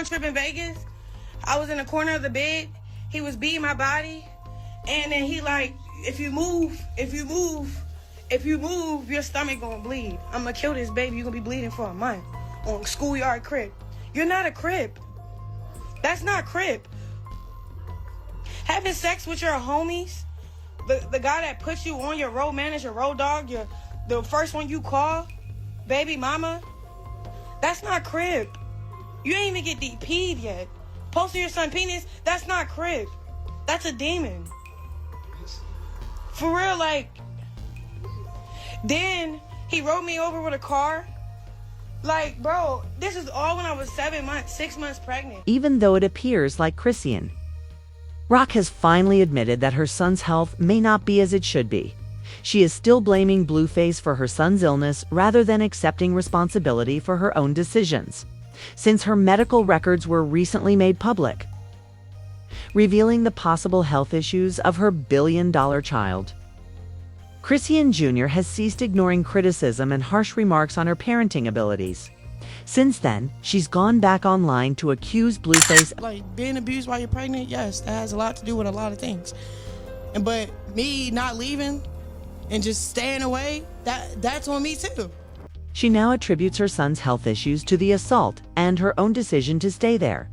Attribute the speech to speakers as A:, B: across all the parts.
A: trip in Vegas, I was in the corner of the bed. He was beating my body, and then he like, if you move, your stomach gonna bleed. I'm gonna kill this baby. You're gonna be bleeding for a month on schoolyard crip. You're not a crip. That's not crip. Having sex with your homies, the guy that puts you on your road manager, road dog, the first one you call, baby mama, that's not crip. You ain't even get DP'd yet. Posting your son penis, that's not crip. That's a demon. For real, like, then he rode me over with a car. Like, bro, this is all when I was 6 months pregnant.
B: Even though it appears like Chrisean Rock has finally admitted that her son's health may not be as it should be. She is still blaming Blueface for her son's illness rather than accepting responsibility for her own decisions, since her medical records were recently made public, revealing the possible health issues of her billion-dollar child. Chrisean Jr. has ceased ignoring criticism and harsh remarks on her parenting abilities. Since then, she's gone back online to accuse Blueface.
A: Like, being abused while you're pregnant, yes, that has a lot to do with a lot of things. But me not leaving and just staying away, that's on me too.
B: She now attributes her son's health issues to the assault and her own decision to stay there.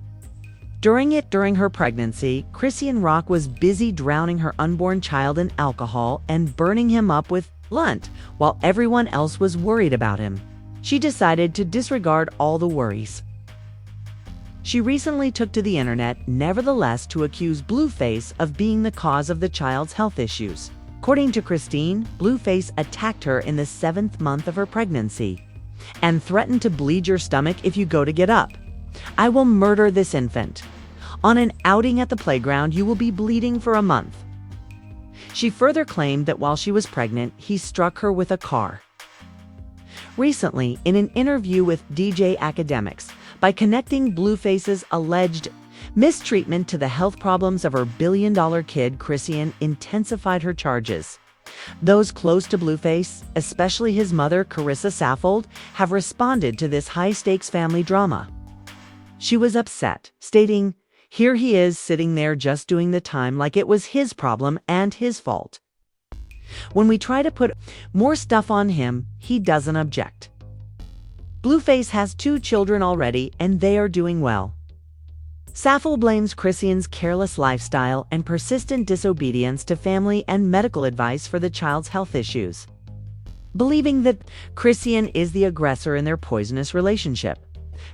B: During her pregnancy, Chrisean Rock was busy drowning her unborn child in alcohol and burning him up with blunt, while everyone else was worried about him. She decided to disregard all the worries. She recently took to the internet, nevertheless, to accuse Blueface of being the cause of the child's health issues. According to Christine, Blueface attacked her in the 7th month of her pregnancy and threatened to bleed your stomach if you go to get up. I will murder this infant. On an outing at the playground, you will be bleeding for a month. She further claimed that while she was pregnant, he struck her with a car. Recently, in an interview with DJ Academics, by connecting Blueface's alleged mistreatment to the health problems of her billion-dollar kid, Chrisean intensified her charges. Those close to Blueface, especially his mother, Carissa Saffold, have responded to this high-stakes family drama. She was upset, stating, "Here he is sitting there just doing the time like it was his problem and his fault. When we try to put more stuff on him, he doesn't object." Blueface has 2 children already, and they are doing well. Saffold blames Chrisean's careless lifestyle and persistent disobedience to family and medical advice for the child's health issues, believing that Chrisean is the aggressor in their poisonous relationship.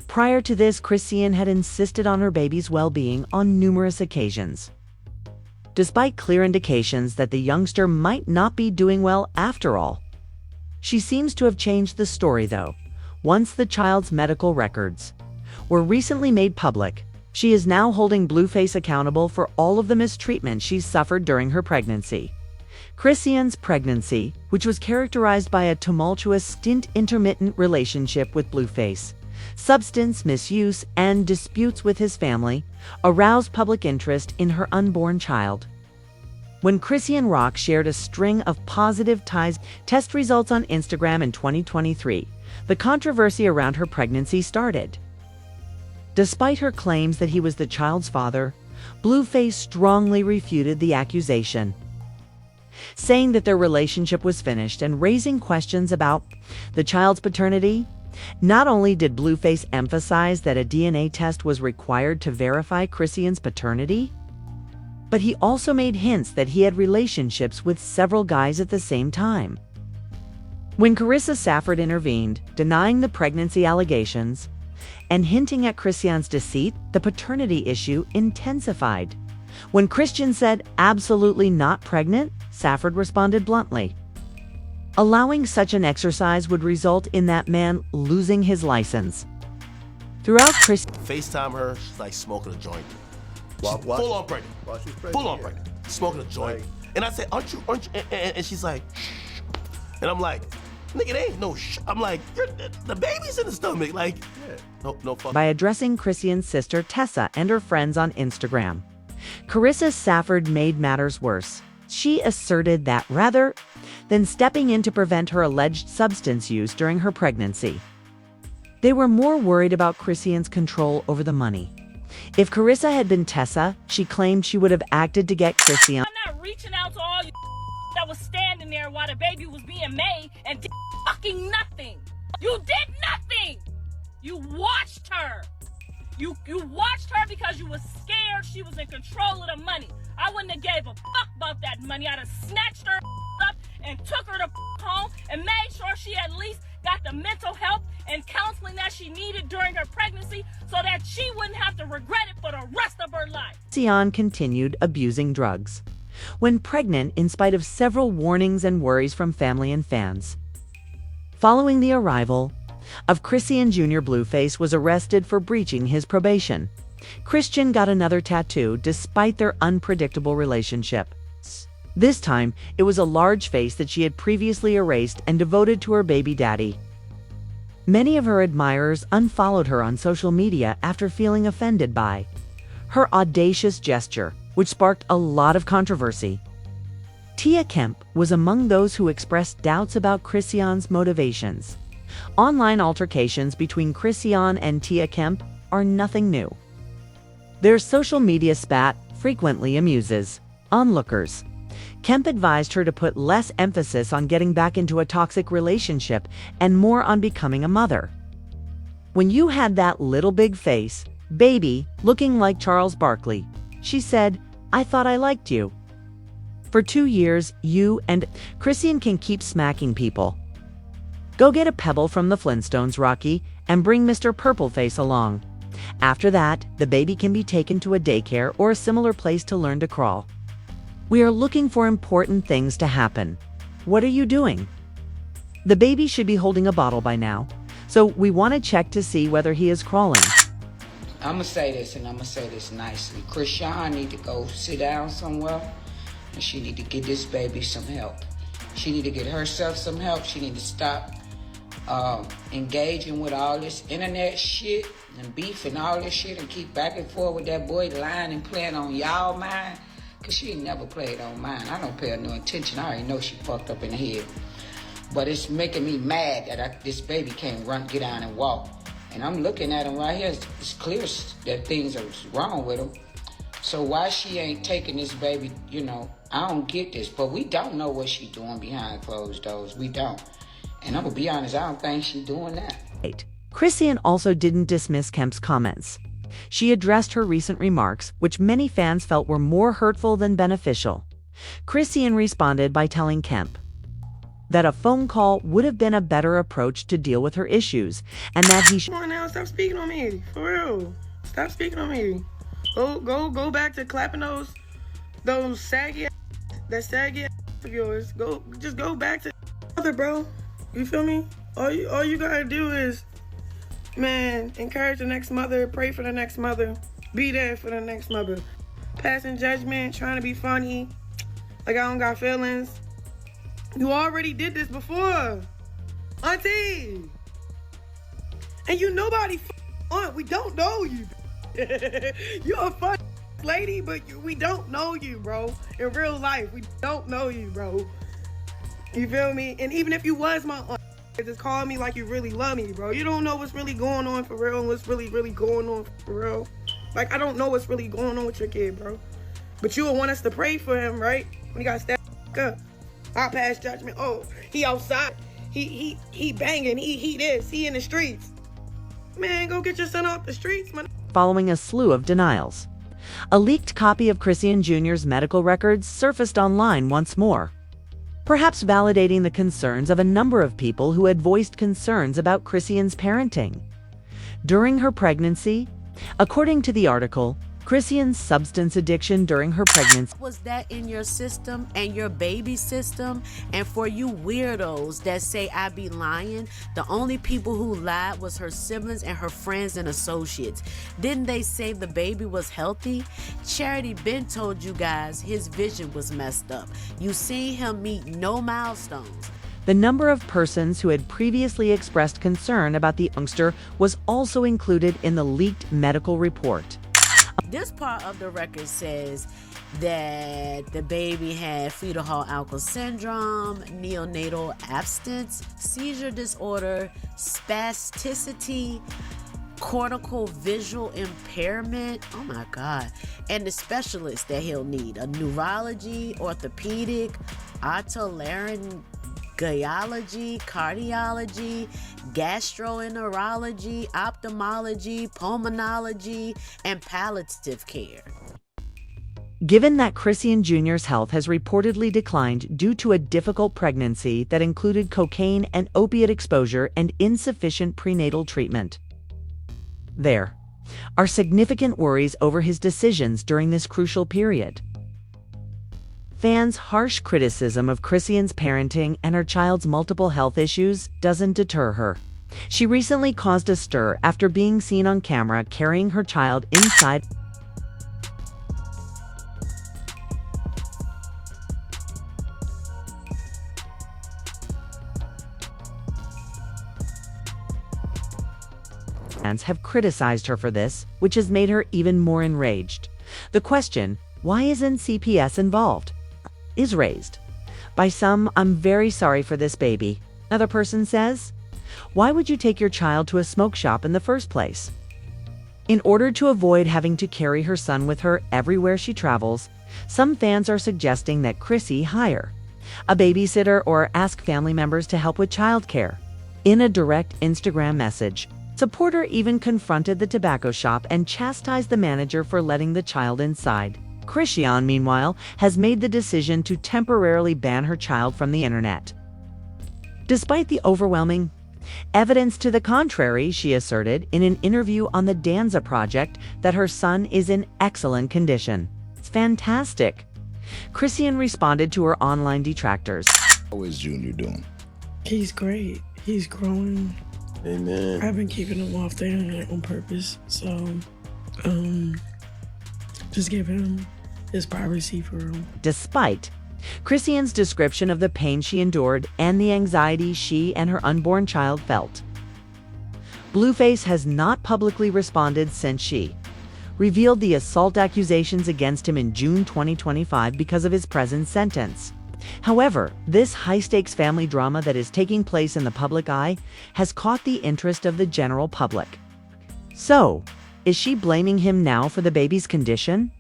B: Prior to this, Chrisean had insisted on her baby's well-being on numerous occasions. Despite clear indications that the youngster might not be doing well after all. She seems to have changed the story, though. Once the child's medical records were recently made public, she is now holding Blueface accountable for all of the mistreatment she's suffered during her pregnancy. Chrisean's pregnancy, which was characterized by a tumultuous, intermittent relationship with Blueface, substance misuse, and disputes with his family, aroused public interest in her unborn child. When Chrisean Rock shared a string of positive test results on Instagram in 2023, the controversy around her pregnancy started. Despite her claims that he was the child's father, Blueface strongly refuted the accusation, saying that their relationship was finished and raising questions about the child's paternity. Not only did Blueface emphasize that a DNA test was required to verify Chrisean's paternity, but he also made hints that he had relationships with several guys at the same time. When Carissa Saffold intervened, denying the pregnancy allegations and hinting at Chrisean's deceit, the paternity issue intensified. When Chrisean said, "Absolutely not pregnant," Saffold responded bluntly. Allowing such an exercise would result in that man losing his license. Throughout
C: FaceTime her, she's like smoking a joint.
D: While
C: Full on pregnant.
D: While she's pregnant.
C: Full on
D: yeah.
C: pregnant. Smoking a joint.
D: Right.
C: And I said, aren't you? And she's like, shh. And I'm like, nigga, they ain't no shh. I'm like, the baby's in the stomach. Like,
D: Yeah.
C: no fuck.
B: by addressing Chrisean's sister Tessa and her friends on Instagram. Carissa Saffold made matters worse. She asserted that rather than stepping in to prevent her alleged substance use during her pregnancy, They were more worried about Chrisean's control over the money. If Carissa had been Tessa, she claimed she would have acted to get Chrisean.
D: I'm not reaching out to all you that was standing there while the baby was being made and did fucking nothing. You did nothing. You watched her. You watched her because you were scared she was in control of the money. I wouldn't have gave a fuck about that money. I'd have snatched her up and took her to home and made sure she at least got the mental help and counseling that she needed during her pregnancy so that she wouldn't have to regret it for the rest of her life.
B: Chrisean continued abusing drugs. When pregnant, in spite of several warnings and worries from family and fans. Following the arrival of Chrisean Jr., Blueface was arrested for breaching his probation. Christian got another tattoo despite their unpredictable relationship. This time, it was a large face that she had previously erased and devoted to her baby daddy. Many of her admirers unfollowed her on social media after feeling offended by her audacious gesture, which sparked a lot of controversy. Tia Kemp was among those who expressed doubts about Chrisean's motivations. Online altercations between Chrisean and Tia Kemp are nothing new. Their social media spat frequently amuses onlookers. Kemp advised her to put less emphasis on getting back into a toxic relationship and more on becoming a mother. "When you had that little big face, baby, looking like Charles Barkley," she said, "I thought I liked you. For 2 years, you and Chrisean can keep smacking people. Go get a pebble from the Flintstones, Rocky, and bring Mr. Purpleface along. After that, the baby can be taken to a daycare or a similar place to learn to crawl. We are looking for important things to happen. What are you doing? The baby should be holding a bottle by now, so we want to check to see whether he is crawling."
E: I'm going to say this, and I'm going to say this nicely. Chrisean need to go sit down somewhere, and she need to get this baby some help. She need to get herself some help. She need to stop engaging with all this internet shit and beef and all this shit and keep back and forth with that boy lying and playing on y'all mind. Because she ain't never played on mine. I don't pay her no attention. I already know she fucked up in the head. But it's making me mad that this baby can't run, get down and walk. And I'm looking at him right here. It's clear that things are wrong with him. So why she ain't taking this baby, I don't get this. But we don't know what she doing behind closed doors. We don't. And I'm going to be honest, I don't think she doing that.
B: Chrisean also didn't dismiss Kemp's comments. She addressed her recent remarks, which many fans felt were more hurtful than beneficial. Chrisean responded by telling Kemp that a phone call would have been a better approach to deal with her issues, and that he should—
A: Come on now, stop speaking on me. For real. Stop speaking on me. Go back to clapping those saggy of yours. Just go back to mother, bro. You feel me? All you gotta do is, man, encourage the next mother, pray for the next mother, be there for the next mother. Passing judgment, trying to be funny, like I don't got feelings. You already did this before, auntie. And nobody aunt, we don't know you. You're a fun lady, but we don't know you, bro. In real life, we don't know you, bro. You feel me? And even if you was my aunt, just call me like you really love me, bro. You don't know what's really going on for real and what's really going on for real. Like, I don't know what's really going on with your kid, bro. But you would want us to pray for him, right? When he got stabbed up. I pass judgment. Oh, he outside. He banging. He this. He in the streets. Man, go get your son off the streets, man.
B: Following a slew of denials. A leaked copy of Chrisean Jr.'s medical records surfaced online once more, perhaps validating the concerns of a number of people who had voiced concerns about Chrisean's parenting. During her pregnancy, according to the article, Chrisean's substance addiction during her pregnancy
F: was that in your system and your baby's system. And for you weirdos that say I be lying, the only people who lied was her siblings and her friends and associates. Didn't they say the baby was healthy? Charity Ben told you guys his vision was messed up. You seen him meet no milestones.
B: The number of persons who had previously expressed concern about the youngster was also included in the leaked medical report.
F: This part of the record says that the baby had fetal halt alcohol syndrome, neonatal abstinence, seizure disorder, spasticity, cortical visual impairment, oh my God, and the specialist that he'll need, a neurology, orthopedic, otolaryngology, cardiology, gastroenterology, ophthalmology, pulmonology, and palliative care.
B: Given that Chrisean Jr.'s health has reportedly declined due to a difficult pregnancy that included cocaine and opiate exposure and insufficient prenatal treatment, there are significant worries over his decisions during this crucial period. Fans' harsh criticism of Chrisean's parenting and her child's multiple health issues doesn't deter her. She recently caused a stir after being seen on camera carrying her child inside fans have criticized her for this, which has made her even more enraged. The question, why isn't CPS involved, is raised. By some, I'm very sorry for this baby. Another person says, why would you take your child to a smoke shop in the first place? In order to avoid having to carry her son with her everywhere she travels, some fans are suggesting that Chrissy hire a babysitter or ask family members to help with childcare. In a direct Instagram message, supporter even confronted the tobacco shop and chastised the manager for letting the child inside. Chrisean, meanwhile, has made the decision to temporarily ban her child from the internet. Despite the overwhelming evidence to the contrary, she asserted in an interview on the Danza Project that her son is in excellent condition. It's fantastic. Chrisean responded to her online detractors.
G: How is Junior doing?
A: He's great. He's growing.
C: Amen.
A: I've been keeping him off the internet on purpose. So, just give him his privacy for him.
B: Despite Chrisean's description of the pain she endured and the anxiety she and her unborn child felt, Blueface has not publicly responded since she revealed the assault accusations against him in June 2025 because of his present sentence. However, this high-stakes family drama that is taking place in the public eye has caught the interest of the general public. So, is she blaming him now for the baby's condition?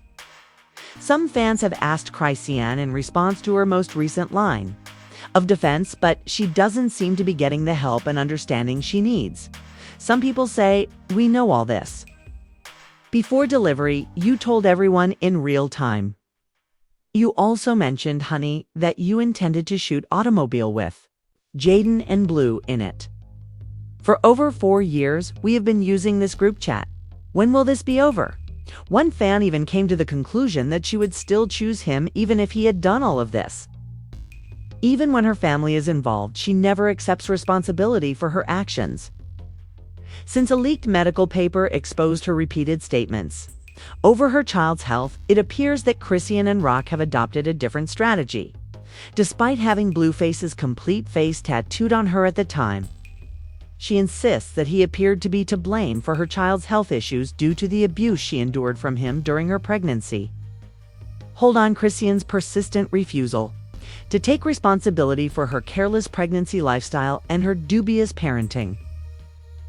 B: Some fans have asked Chrisean in response to her most recent line of defense, but she doesn't seem to be getting the help and understanding she needs. Some people say, we know all this. Before delivery, you told everyone in real time. You also mentioned, honey, that you intended to shoot automobile with Jaden and Blue in it. For over 4 years, we have been using this group chat. When will this be over? One fan even came to the conclusion that she would still choose him even if he had done all of this. Even when her family is involved, she never accepts responsibility for her actions. Since a leaked medical paper exposed her repeated statements over her child's health, it appears that Chrisean and Rock have adopted a different strategy. Despite having Blueface's complete face tattooed on her at the time, she insists that he appeared to be to blame for her child's health issues due to the abuse she endured from him during her pregnancy. Hold on, Chrisean's persistent refusal to take responsibility for her careless pregnancy lifestyle and her dubious parenting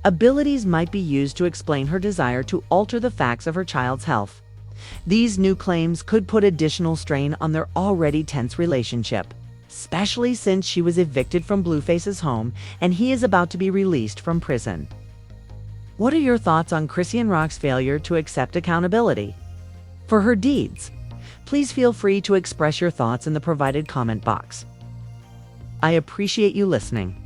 B: abilities might be used to explain her desire to alter the facts of her child's health. These new claims could put additional strain on their already tense relationship, especially since she was evicted from Blueface's home and he is about to be released from prison. What are your thoughts on Chrisean Rock's failure to accept accountability for her deeds? Please feel free to express your thoughts in the provided comment box. I appreciate you listening.